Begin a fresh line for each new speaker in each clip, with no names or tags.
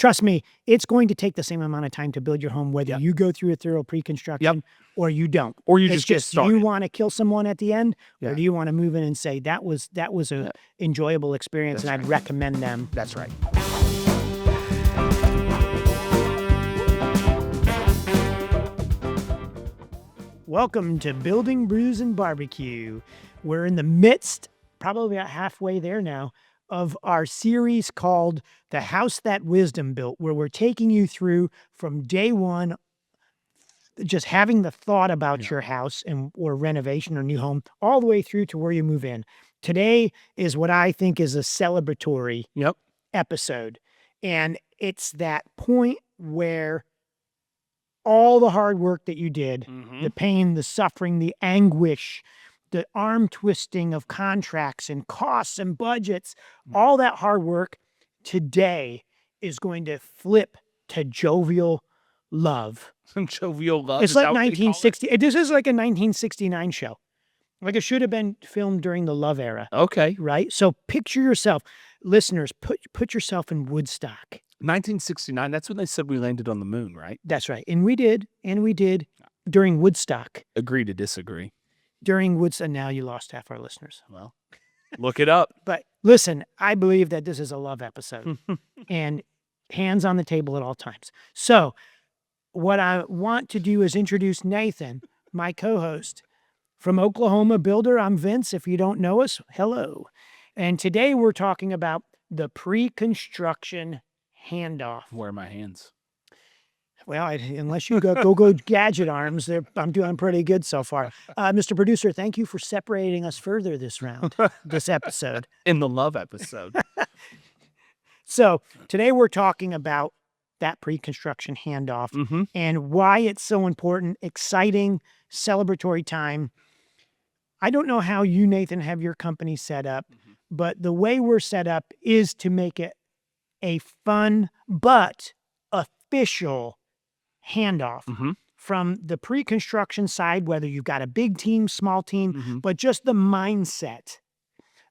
trust me, it's going to take the same amount of time to build your home, whether you go through a thorough pre-construction or you don't.
Or you
it's
just get started.
Do you want to kill someone at the end, or do you want to move in and say that was a enjoyable experience, and I'd recommend them?
That's right.
Welcome to Building Brews and BBQ. We're in the midst, probably about halfway there now, of our series called The House That Wisdom Built, where we're taking you through from day one, just having the thought about your house or renovation or new home, all the way through to where you move in. Today is what I think is a celebratory episode. And it's that point where all the hard work that you did, the pain, the suffering, the anguish, the arm twisting of contracts and costs and budgets, all that hard work today is going to flip to jovial love.
Jovial love.
It's like 1960. This is like a 1969 show. Like it should have been filmed during the love era.
Okay.
Right? So picture yourself, listeners, put yourself in Woodstock.
1969, that's when they said we landed on the moon, right?
That's right. And we did during Woodstock.
Agree to disagree.
During Woodstock, now you lost half our listeners.
Well, look it up.
But listen, I believe that this is a love episode and hands on the table at all times. So what I want to do is introduce Nathan, my co-host from Oklahoma Builder. I'm Vince. If you don't know us, hello. And today we're talking about the pre-construction handoff.
Where are my hands?
Well, unless you go gadget arms, I'm doing pretty good so far. Mr. Producer, thank you for separating us further this episode.
In the love episode.
So today we're talking about that pre-construction handoff and why it's so important, exciting, celebratory time. I don't know how you, Nathan, have your company set up, but the way we're set up is to make it a fun but official handoff from the pre-construction side, whether you've got a big team, small team, but just the mindset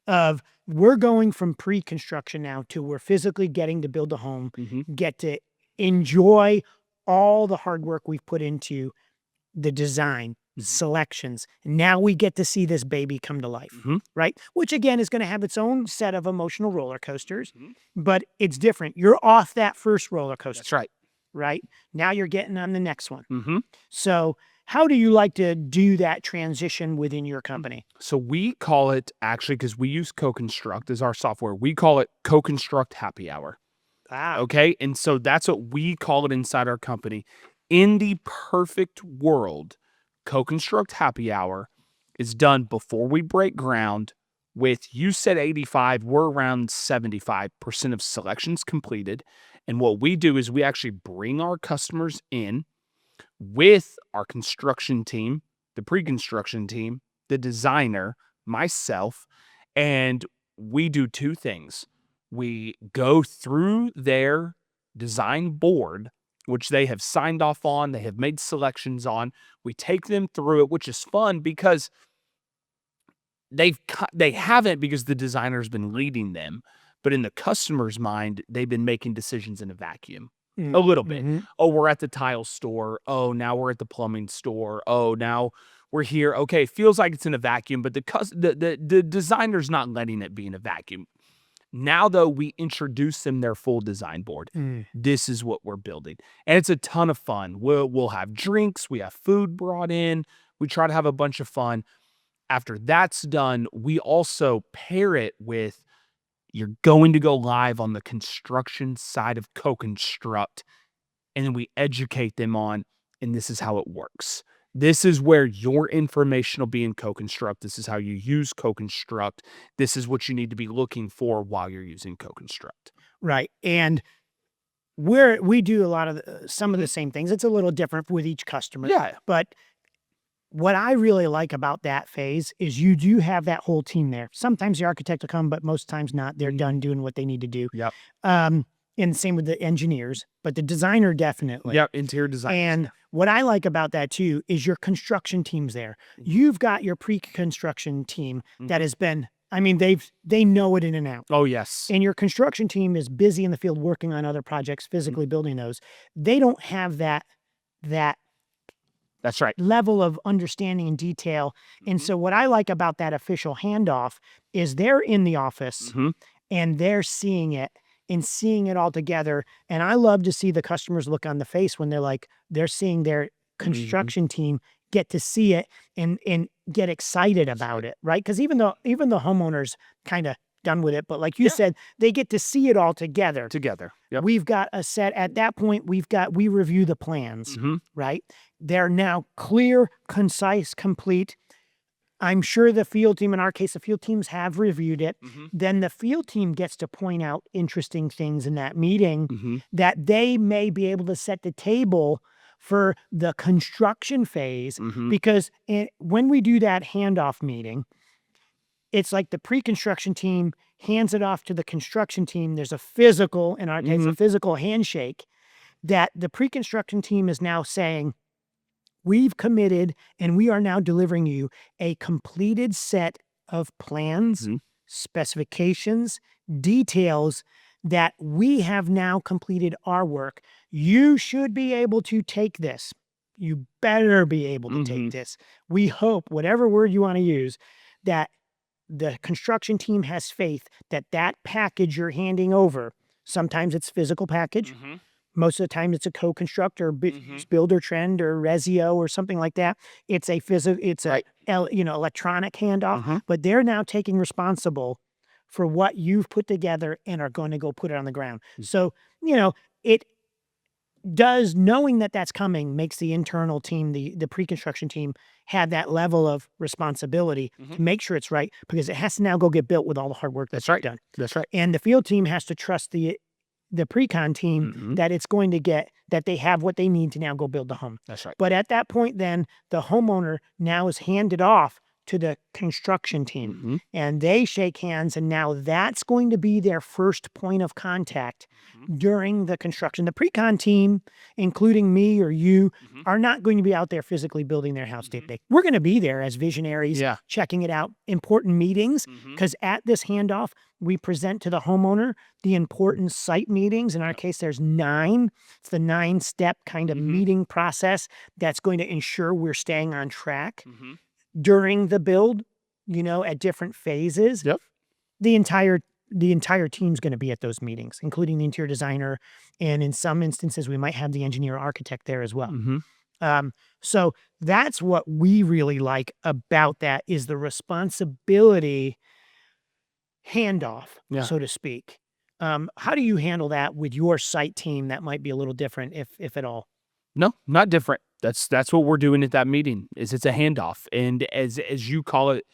of we're going from pre-construction now to we're physically getting to build a home, get to enjoy all the hard work we've put into the design, selections. Now we get to see this baby come to life, right? Which again is going to have its own set of emotional roller coasters, but it's different. You're off that first roller coaster.
That's right.
Right? Now you're getting on the next one. So how do you like to do that transition within your company?
So we call it, actually, because we use CoConstruct as our software, we call it CoConstruct Happy Hour.
Wow.
Okay? And so that's what we call it inside our company. In the perfect world, CoConstruct Happy Hour is done before we break ground with, you said 85, we're around 75% of selections completed. And what we do is we actually bring our customers in with our construction team, the pre-construction team, the designer, myself, and we do two things. We go through their design board, which they have signed off on, they have made selections on. We take them through it, which is fun because they haven't, because the designer's been leading them. But in the customer's mind, they've been making decisions in a vacuum. A little bit. Oh, we're at the tile store. Oh, now we're at the plumbing store. Oh, now we're here. Okay, it feels like it's in a vacuum, but the designer's not letting it be in a vacuum. Now, though, we introduce them their full design board. This is what we're building. And it's a ton of fun. We'll have drinks. We have food brought in. We try to have a bunch of fun. After that's done, we also pair it with, you're going to go live on the construction side of CoConstruct, and then we educate them on, and this is how it works. This is where your information will be in CoConstruct. This is how you use CoConstruct. This is what you need to be looking for while you're using CoConstruct.
Right. And we do a lot of some of the same things. It's a little different with each customer.
Yeah.
But what I really like about that phase is you do have that whole team there. Sometimes the architect will come, but most times not. They're done doing what they need to do.
Yep.
And same with the engineers, but the designer definitely.
Yep, interior design.
And what I like about that too is your construction team's there. You've got your pre-construction team that has been I mean, they know it in and out.
Oh, yes.
And your construction team is busy in the field working on other projects, physically building those. They don't have that
That's right.
level of understanding and detail. And so what I like about that official handoff is they're in the office and they're seeing it and seeing it all together. And I love to see the customers look on the face when they're seeing their construction team get to see it and get excited about it, right? Because even the homeowners kind of done with it, but like you said, they get to see it all together.
Yep.
We've got a set at that point. We review the plans, right? They're now clear, concise, complete. I'm sure the field team, in our case, the field teams have reviewed it. Then the field team gets to point out interesting things in that meeting that they may be able to set the table for the construction phase. Because when we do that handoff meeting, it's like the pre-construction team hands it off to the construction team. There's a physical, in our case, a physical handshake that the pre-construction team is now saying, we've committed and we are now delivering you a completed set of plans, specifications, details that we have now completed our work. You should be able to take this. You better be able to take this. We hope, whatever word you want to use, that the construction team has faith that that package you're handing over, sometimes it's physical package, most of the time it's a co-constructor, Builder Trend or Resio or something like that. It's a electronic handoff, but they're now taking responsible for what you've put together and are going to go put it on the ground. So, it does, knowing that that's coming, makes the internal team, the pre-construction team, have that level of responsibility to make sure it's right, because it has to now go get built with all the hard work that's done.
That's right.
And the field team has to trust the pre-con team that it's going to that they have what they need to now go build the home.
That's right.
But at that point, then the homeowner now is handed off to the construction team and they shake hands, and now that's going to be their first point of contact during the construction. The pre-con team, including me or you, are not going to be out there physically building their house day to day. We're going to be there as visionaries, checking it out, important meetings, because at this handoff, we present to the homeowner the important site meetings. In our case, there's 9. It's the 9-step kind of meeting process that's going to ensure we're staying on track during the build, at different phases. The entire team's going to be at those meetings, including the interior designer. And in some instances, we might have the engineer architect there as well. So that's what we really like about that, is the responsibility handoff, so to speak. How do you handle that with your site team? That might be a little different, if at all.
No, not different. That's what we're doing at that meeting. It's a handoff, and as you call it,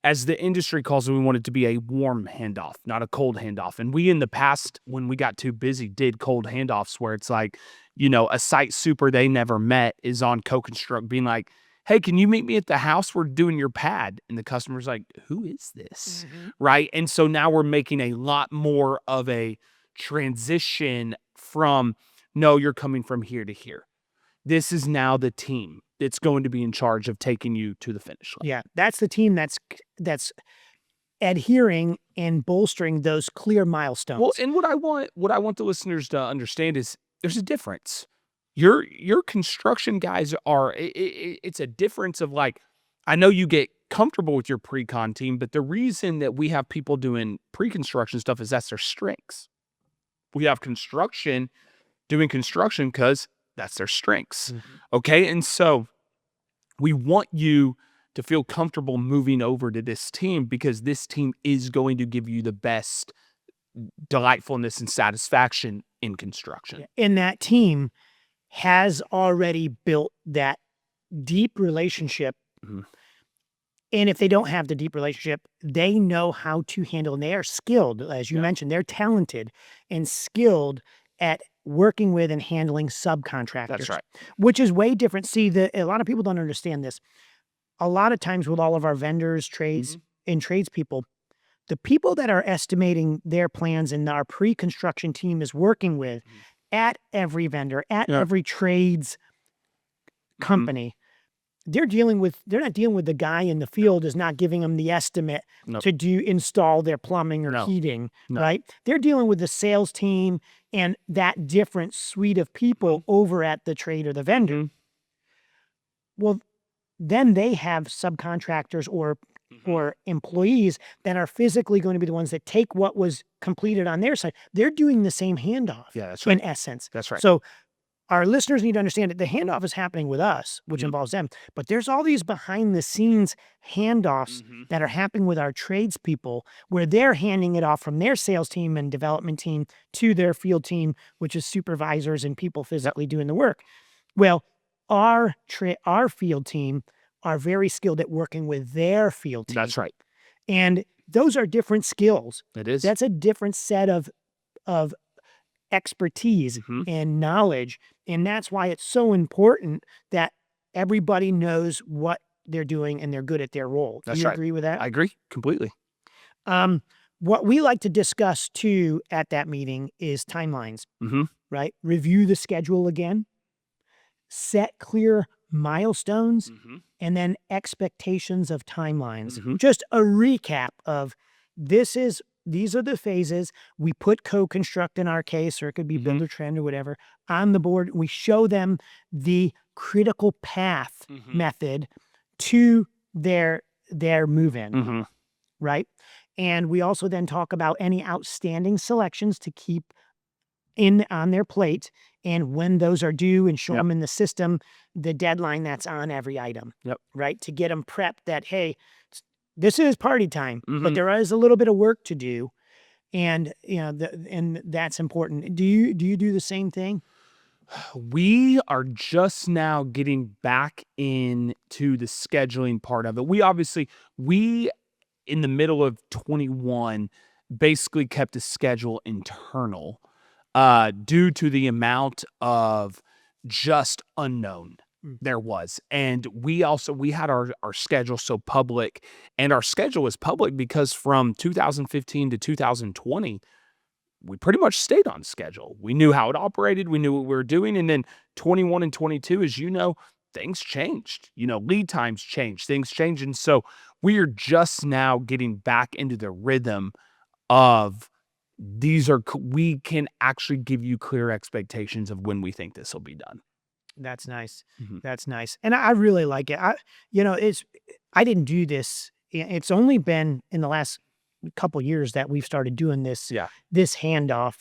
as the industry calls it, we want it to be a warm handoff, not a cold handoff. And we, in the past, when we got too busy, did cold handoffs where it's like, a site super they never met is on co-construct being like, hey, can you meet me at the house? We're doing your pad. And the customer's like, who is this? Right? And so now we're making a lot more of a transition from, no, you're coming from here to here. This is now the team that's going to be in charge of taking you to the finish line.
Yeah, that's the team that's adhering and bolstering those clear milestones.
Well, and what I want the listeners to understand is there's a difference. Your construction guys are, it's a difference of, like, I know you get comfortable with your pre-con team, but the reason that we have people doing pre-construction stuff is that's their strengths. We have construction doing construction because that's their strengths. Okay. And so we want you to feel comfortable moving over to this team, because this team is going to give you the best delightfulness and satisfaction in construction.
And that team has already built that deep relationship. And if they don't have the deep relationship, they know how to handle, and they are skilled, as you mentioned, they're talented and skilled at working with and handling subcontractors.
That's right.
Which is way different. See, a lot of people don't understand this. A lot of times with all of our vendors, trades, and tradespeople, the people that are estimating their plans and our pre-construction team is working with at every vendor, at every trades company, they're not dealing with the guy in the field is not giving them the estimate
Nope.
to install their plumbing or
No.
heating,
No.
right? They're dealing with the sales team and that different suite of people over at the trade or the vendor. Well, then they have subcontractors or employees that are physically going to be the ones that take what was completed on their side. They're doing the same handoff.
Yeah, that's right.
In essence.
That's right.
So our listeners need to understand that the handoff is happening with us, which involves them. But there's all these behind the scenes handoffs that are happening with our tradespeople where they're handing it off from their sales team and development team to their field team, which is supervisors and people physically doing the work. Well, our field team are very skilled at working with their field team.
That's right.
And those are different skills.
It is.
That's a different set of expertise and knowledge. And that's why it's so important that everybody knows what they're doing and they're good at their role. Do you agree with that?
I agree completely.
What we like to discuss too at that meeting is timelines, right? Review the schedule again, set clear milestones, and then expectations of timelines. Just a recap of these are the phases. We put co-construct in our case, or it could be builder trend or whatever, on the board. We show them the critical path method to their move-in, right? And we also then talk about any outstanding selections to keep on their plate, and when those are due, and show them in the system the deadline that's on every item, right? To get them prepped that, hey, this is party time, but there is a little bit of work to do, and and that's important. Do you do the same thing?
We are just now getting back into the scheduling part of it. We in the middle of 21 basically kept a schedule internal due to the amount of just unknown there was. And we had our schedule so public, and our schedule was public because from 2015 to 2020, we pretty much stayed on schedule. We knew how it operated. We knew what we were doing. And then 21 and 22, as you know, things changed. Lead times changed. Things changed. And so we are just now getting back into the rhythm of we can actually give you clear expectations of when we think this will be done.
That's nice. That's nice. And I really like it. I didn't do this. It's only been in the last couple years that we've started doing this handoff.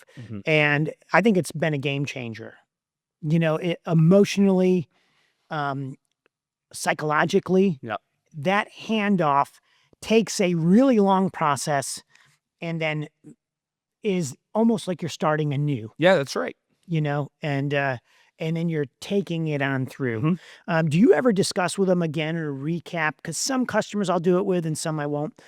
And I think it's been a game changer. Emotionally, psychologically, that handoff takes a really long process and then is almost like you're starting anew.
Yeah, that's right.
And then you're taking it on through. Do you ever discuss with them again or recap? Because some customers I'll do it with and some I won't.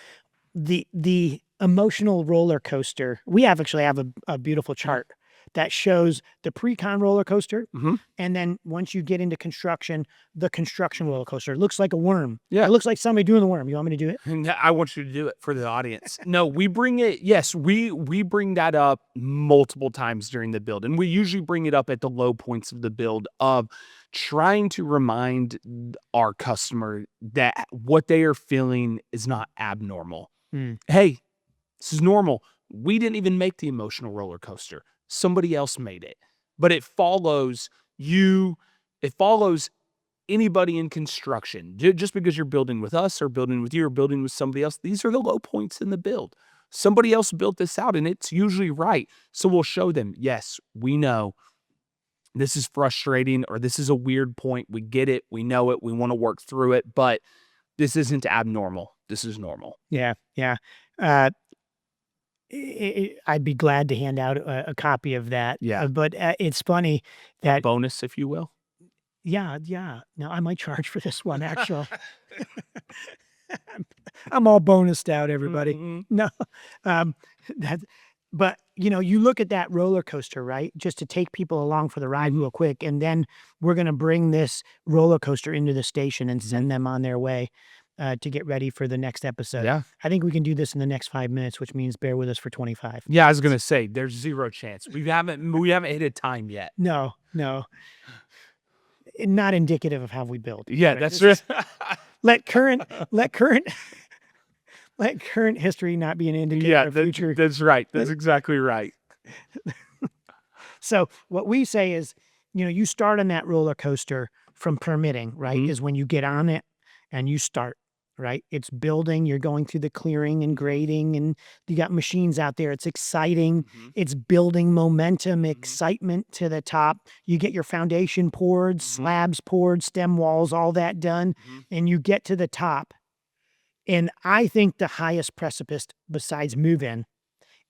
The emotional roller coaster. We actually have a beautiful chart that shows the pre-con roller coaster. And then once you get into construction, the construction roller coaster. It looks like a worm. Yeah. It looks like somebody doing the worm. You want me to do it?
I want you to do it for the audience. No, we bring it. Yes, we bring that up multiple times during the build. And we usually bring it up at the low points of the build of trying to remind our customer that what they are feeling is not abnormal. Hey, this is normal. We didn't even make the emotional roller coaster. Somebody else made it. But it follows anybody in construction. Just because you're building with us or building with you or building with somebody else, these are the low points in the build. Somebody else built this out and it's usually right. So we'll show them, yes, we know this is frustrating or this is a weird point. We get it. We know it. We want to work through it, but this isn't abnormal. This is normal.
Yeah. Yeah. I'd be glad to hand out a copy of that.
Yeah.
But it's funny that
bonus, if you will.
Yeah. Now I might charge for this one, actually. I'm all bonused out, everybody. No. But you look at that roller coaster, right? Just to take people along for the ride real quick. And then we're going to bring this roller coaster into the station and send them on their way to get ready for the next episode.
Yeah.
I think we can do this in the next 5 minutes, which means bear with us for 25.
Yeah, I was going to say, there's zero chance. We haven't hit a time yet.
No. not indicative of how we build.
Yeah,
Right?
that's
This
right.
is- let current let current let current history not be an indicator
Yeah,
of future.
that's right. That's exactly right.
So what we say is, you start on that roller coaster from permitting, right? Is when you get on it and you start, right? It's building, you're going through the clearing and grading, and you got machines out there. It's exciting. It's building momentum, excitement to the top. You get your foundation poured, slabs poured, stem walls, all that done, and you get to the top. And I think the highest precipice besides move-in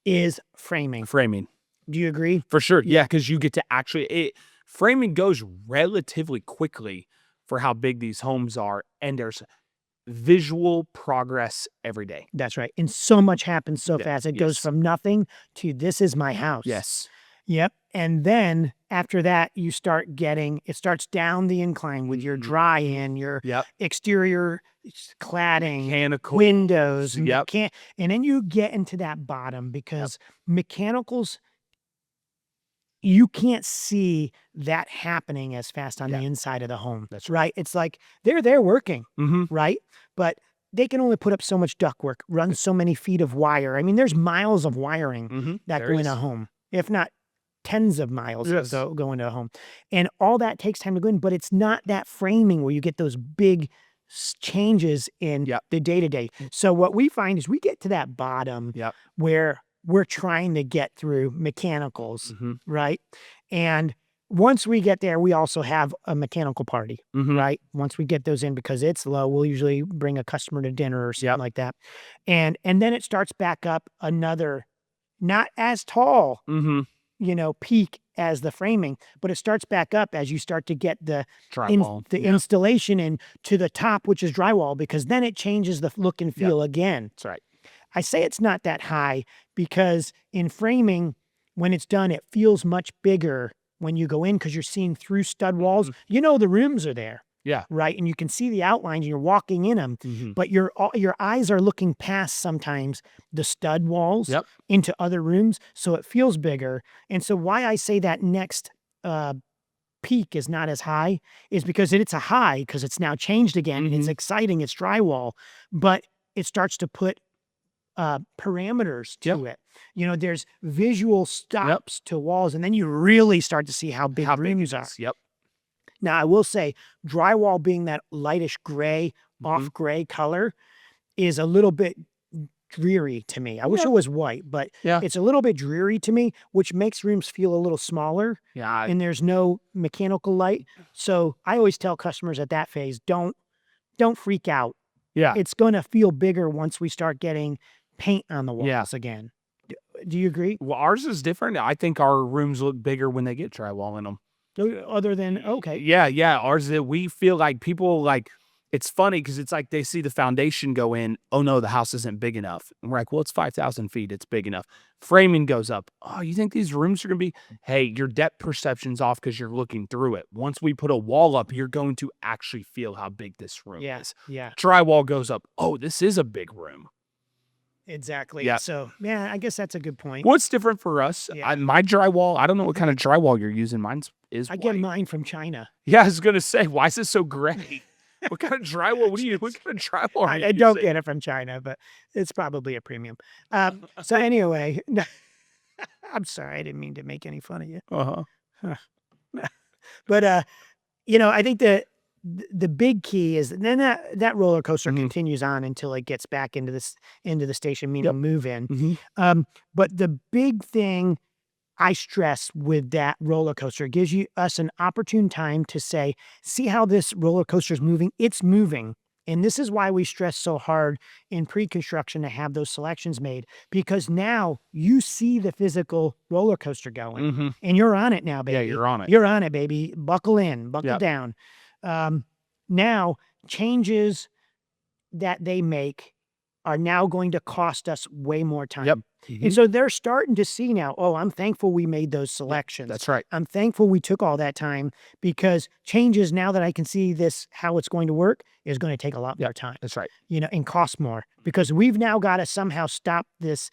is framing.
Framing.
Do you agree?
For sure. Yeah, because you get to framing goes relatively quickly for how big these homes are, and there's visual progress every day.
That's right. And so much happens so
Yeah,
fast. It goes
yes.
from nothing to this is my house.
Yes.
Yep. And then after that, it starts down the incline with your dry in, your
Yep.
exterior cladding,
Mechanical.
windows,
Yep.
and then you get into that bottom because mechanicals, you can't see that happening as fast on the inside of the home.
That's
right. It's like they're there working, right? But they can only put up so much ductwork, run so many feet of wire. I mean, there's miles of wiring that go in a home, if not tens of miles go into a home. And all that takes time to go in, but it's not that framing where you get those big changes in the day-to-day. So what we find is we get to that bottom where we're trying to get through mechanicals, right? And once we get there, we also have a mechanical party, right? Once we get those in, because it's low, we'll usually bring a customer to dinner or something like that. And then it starts back up another, not as tall, peak as the framing, but it starts back up as you start to get the
drywall,
installation in to the top, which is drywall, because then it changes the look and feel again.
That's right.
I say it's not that high because in framing, when it's done, it feels much bigger when you go in because you're seeing through stud walls. The rooms are there.
Yeah.
Right. And you can see the outlines and you're walking in them, but your eyes are looking past sometimes the stud walls into other rooms. So it feels bigger. And so why I say that next peak is not as high is because it's a high because it's now changed again and it's exciting. It's drywall, but it starts to put parameters to it. There's visual stops to walls, and then you really start to see how big rooms are.
Yep.
Now, I will say drywall being that lightish gray, off gray color is a little bit dreary to me. I wish it was white, but it's a little bit dreary to me, which makes rooms feel a little smaller.
Yeah.
And there's no mechanical light. So I always tell customers at that phase, don't freak out.
Yeah.
It's going to feel bigger once we start getting paint on the walls again. Do you agree?
Well, ours is different. I think our rooms look bigger when they get drywall in them.
Other than, okay.
Yeah. Ours, we feel like people it's funny because it's like they see the foundation go in. Oh no, the house isn't big enough. And we're like, well, it's 5,000 feet. It's big enough. Framing goes up. Oh, you think these rooms are going to be, hey, your depth perception's off because you're looking through it. Once we put a wall up, you're going to actually feel how big this room is.
Yeah.
Drywall goes up. Oh, this is a big room.
Exactly.
Yeah.
So, I guess that's a good point.
What's different for us?
Yeah.
My drywall, I don't know what kind of drywall you're using. Mine is
I
white.
get mine from China.
Yeah, I was going to say, why is it so gray? What kind of drywall? What kind of drywall are you
I don't
using?
get it from China, but it's probably a premium. So anyway, I'm sorry. I didn't mean to make any fun of you. But, I think the big key is then that roller coaster continues on until it gets back into the station, meaning move in. But the big thing I stress with that roller coaster, it gives us an opportune time to say, see how this roller coaster is moving. It's moving. And this is why we stress so hard in pre-construction to have those selections made, because now you see the physical roller coaster going and you're on it now, baby.
Yeah, you're on it.
You're on it, baby. Buckle in, buckle down. Now changes that they make are now going to cost us way more time. And so they're starting to see now, oh, I'm thankful we made those selections.
That's right.
I'm thankful we took all that time, because changes now that I can see how it's going to work is going to take a lot more time.
That's right.
And cost more, because we've now got to somehow stop this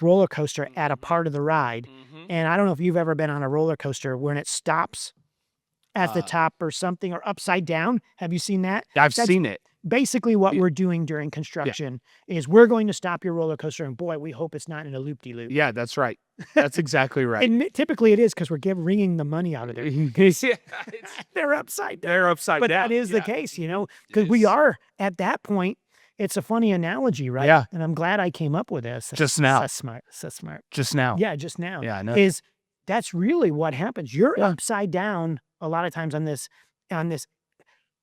roller coaster at a part of the ride. And I don't know if you've ever been on a roller coaster when it stops at the top or something, or upside down. Have you seen that?
I've
That's
seen it.
basically what we're doing during construction is we're going to stop your roller coaster, and boy, we hope it's not in a loop-de-loop.
Yeah, that's right. That's exactly right.
And typically it is, because we're wringing the money out of there.
Yeah,
They're upside down.
they're upside
But
down.
that is the
Yeah.
case, because we are at that point. It's a funny analogy, right?
Yeah.
And I'm glad I came up with this.
Just now.
So smart. So smart.
Just now.
Yeah, just now.
Yeah, I know.
That's really what happens. You're upside down a lot of times on this.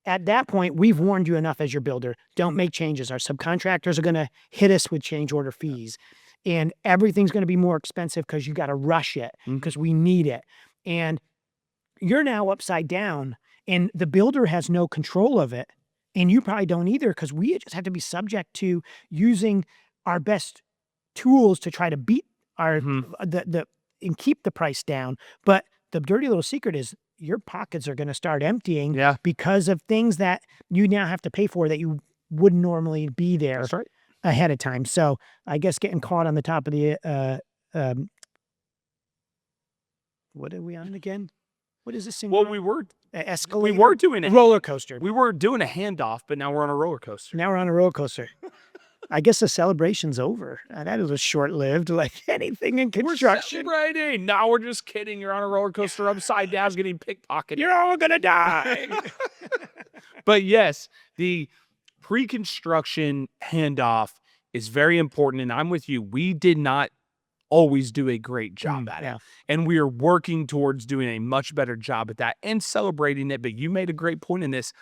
At that point, we've warned you enough as your builder. Don't make changes. Our subcontractors are going to hit us with change order fees, and everything's going to be more expensive because you got to rush it because we need it. And you're now upside down, and the builder has no control of it, and you probably don't either, because we just have to be subject to using our best tools to try to beat our and keep the price down. But the dirty little secret is your pockets are going to start emptying because of things that you now have to pay for that you wouldn't normally be there ahead of time. So I guess getting caught on the top of the what are we on again? What is this thing?
Well, we were
escalator.
We were doing a
roller coaster.
We were doing a handoff, but now we're on a roller coaster.
Now we're on a roller coaster. I guess the celebration's over. That was short-lived, like anything in construction.
We're celebrating. Now we're just kidding. You're on a roller coaster upside down, getting pickpocketed.
You're all gonna die.
But yes, the pre-construction handoff is very important, and I'm with you. We did not always do a great job at it, and we are working towards doing a much better job at that and celebrating it. But you made a great point in this.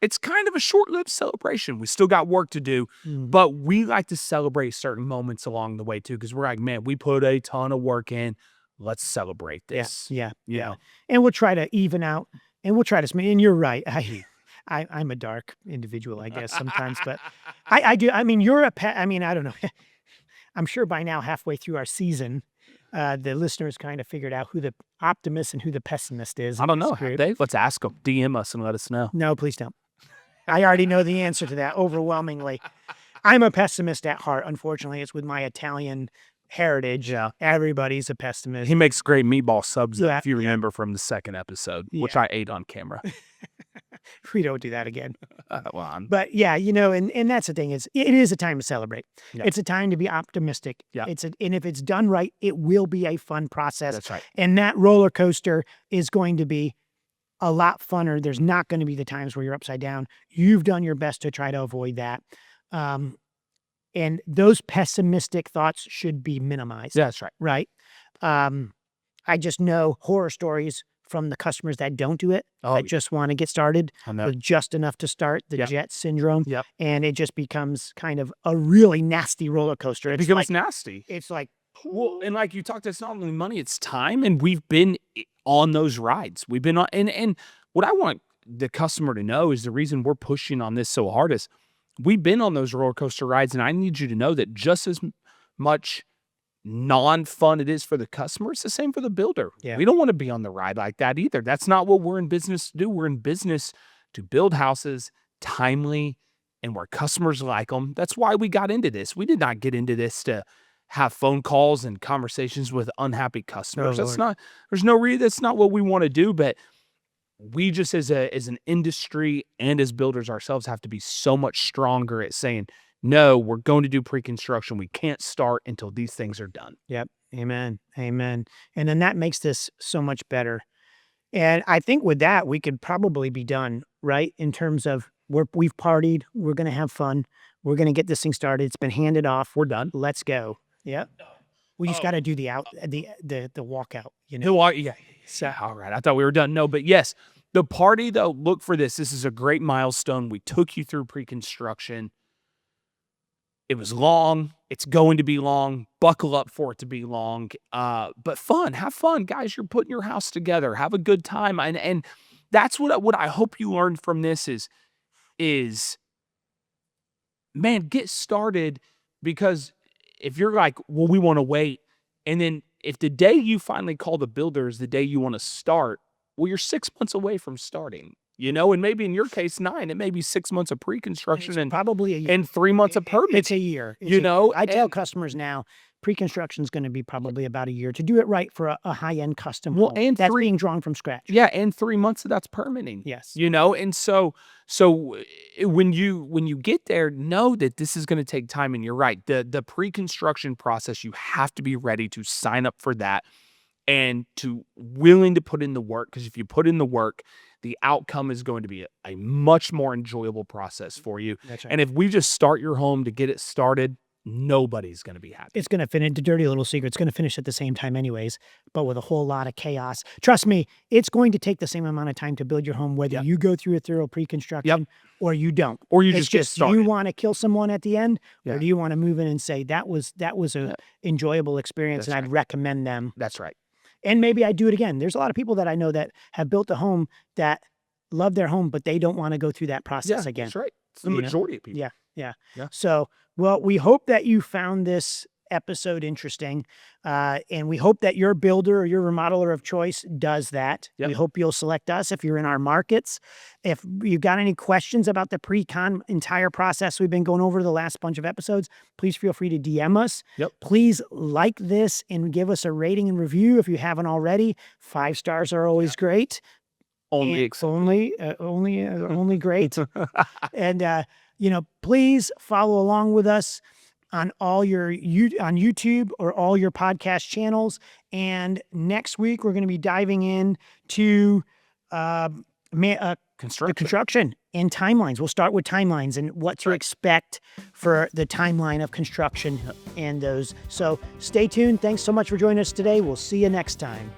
It's kind of a short-lived celebration. We still got work to do, but we like to celebrate certain moments along the way too, because we're like, man, we put a ton of work in. Let's celebrate this.
Yeah. And we'll try to even out, and we'll try to. And you're right. I'm a dark individual, I guess, sometimes, but I do. I mean, you're a pet. I mean, I don't know. I'm sure by now, halfway through our season, the listeners kind of figured out who the optimist and who the pessimist is.
I don't know, Dave. Let's ask them. DM us and let us know.
No, please don't. I already know the answer to that overwhelmingly. I'm a pessimist at heart. Unfortunately, it's with my Italian heritage. Everybody's a pessimist.
He makes great meatball subs, if you remember from the second episode, which I ate on camera.
We don't do that again.
But
yeah, and that's the thing, is it is a time to celebrate. It's a time to be optimistic. And if it's done right, it will be a fun process.
That's right.
And that roller coaster is going to be a lot funner. There's not going to be the times where you're upside down. You've done your best to try to avoid that. And those pessimistic thoughts should be minimized.
That's right.
Right. I just know horror stories from the customers that don't do it, that just want to get started with just enough to start, the jet syndrome. And it just becomes kind of a really nasty roller coaster.
It becomes nasty.
It's like,
well, and like you talked, it's not only money, it's time. And we've been on those rides. We've been on, and what I want the customer to know is the reason we're pushing on this so hard is we've been on those roller coaster rides. And I need you to know that just as much non-fun it is for the customer, it's the same for the builder. We don't want to be on the ride like that either. That's not what we're in business to do. We're in business to build houses timely and where customers like them. That's why we got into this. We did not get into this to have phone calls and conversations with unhappy customers. That's not what we want to do, but we just as an industry and as builders ourselves have to be so much stronger at saying, no, we're going to do pre-construction. We can't start until these things are done.
Yep. Amen. And then that makes this so much better. And I think with that, we could probably be done, right? In terms of we've partied, we're going to have fun. We're going to get this thing started. It's been handed off. We're done. Let's go. Yep. We just got to do the walkout,
Yeah. So, all right. I thought we were done. No, but yes, the party though, look for this. This is a great milestone. We took you through pre-construction. It was long. It's going to be long. Buckle up for it to be long. But fun. Have fun, guys. You're putting your house together. Have a good time. And that's what I hope you learned from this is man, get started, because if you're like, well, we want to wait, and then if the day you finally call the builder is the day you want to start, well, you're 6 months away from starting. and maybe in your case 9. It may be 6 months of pre-construction and
probably a year.
and 3 months of permit.
It's a year. I tell
and-
customers now, pre-construction is going to be probably about a year to do it right for a high-end custom
Well,
home.
and
that's
3
being drawn from scratch.
Yeah, and 3 months of that's permitting.
Yes.
And so when you get there, know that this is going to take time. And you're right. The pre-construction process, you have to be ready to sign up for that and to willing to put in the work. Because if you put in the work, the outcome is going to be a much more enjoyable process for you.
That's right.
And if we just start your home to get it started, nobody's going to be happy.
It's going to finish, the dirty little secret, it's going to finish at the same time anyways, but with a whole lot of chaos. Trust me, it's going to take the same amount of time to build your home, whether you go through a thorough pre-construction or you don't.
Or you
It's
just get started.
Do you want to kill someone at the end, or do you want to move in and say, that was a enjoyable experience,
That's
and I'd recommend them.
That's right.
And maybe I do it again. There's a lot of people that I know that have built a home that love their home, but they don't want to go through that process again.
That's right. It's the majority of people.
Yeah.
Yeah.
So, well, we hope that you found this episode interesting, and we hope that your builder or your remodeler of choice does that.
Yep.
We hope you'll select us if you're in our markets. If you've got any questions about the pre-con entire process we've been going over the last bunch of episodes, please feel free to DM us.
Yep.
Please like this and give us a rating and review if you haven't already. 5 stars are always great.
Only
great. And please follow along with us on all your on YouTube or all your podcast channels. And next week we're going to be diving into construction and timelines. We'll start with timelines and what to expect for the timeline of construction and those. So stay tuned. Thanks so much for joining us today. We'll see you next time.